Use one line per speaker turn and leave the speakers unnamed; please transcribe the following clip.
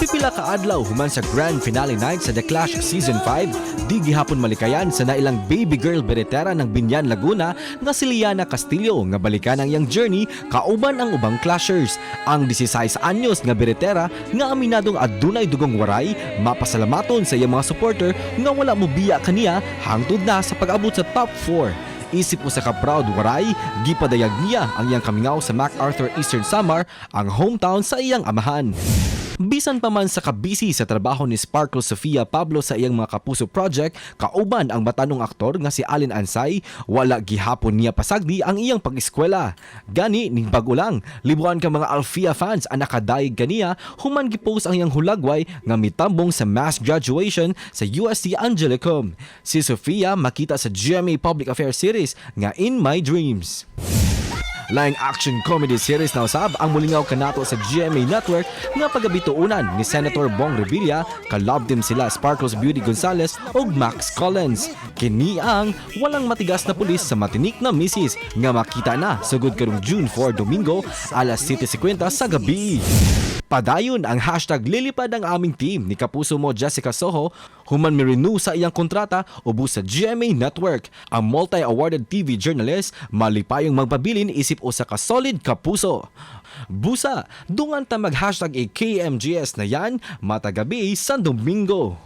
Pipila ka adlaw human sa grand finale night sa The Clash Season 5, di gihapon malikayan sa nailang baby girl beretera ng Binyan, Laguna nga si Liana Castillo nga balikan ang iyang journey kauban ang ubang clashers. Ang 16 anyos nga beretera nga aminadong adunay dugong waray, mapasalamaton sa iyang mga supporter nga wala mo biya kaniya hangtod na sa pag-abot sa top 4. Isip mo sa ka-proud waray, gipadayag niya ang iyang kamingaw sa MacArthur Eastern Samar, ang hometown sa iyang amahan. Bisan pa man sa kabisi sa trabaho ni Sparkle Sofia Pablo sa iyang mga kapuso project, kauban ang batanong aktor nga si Allen Ansay, wala gihapon niya pasagdi ang iyang pag-eskwela. Gani ning bag-o lang, libuan ka mga Alfia fans ang nakadayeg kaniya human gipost ang iyang hulagway nga mitambong sa mass graduation sa UST Angelicum. Si Sofia makita sa GMA Public Affairs series nga In My Dreams. Laing action comedy series na usab ang mulingaw kanato sa GMA Network nga pagabituunan ni Senator Bong Revilla, ka-love team sila Sparkles Beauty Gonzales ug Max Collins. Kini ang walang matigas na pulis sa matinik na misis nga makita na sugod karong June 4 Domingo alas 7:50 sa gabi. Padayon ang hashtag lilipad ang aming team ni kapuso mo Jessica Soho human mi-renew sa iyang kontrata ubos sa GMA Network. Ang multi-awarded TV journalist malipayong magpabilin isip usa ka solid kapuso. Busa, dungan ta mag-hashtag KMGS na yan matagabi sa Domingo.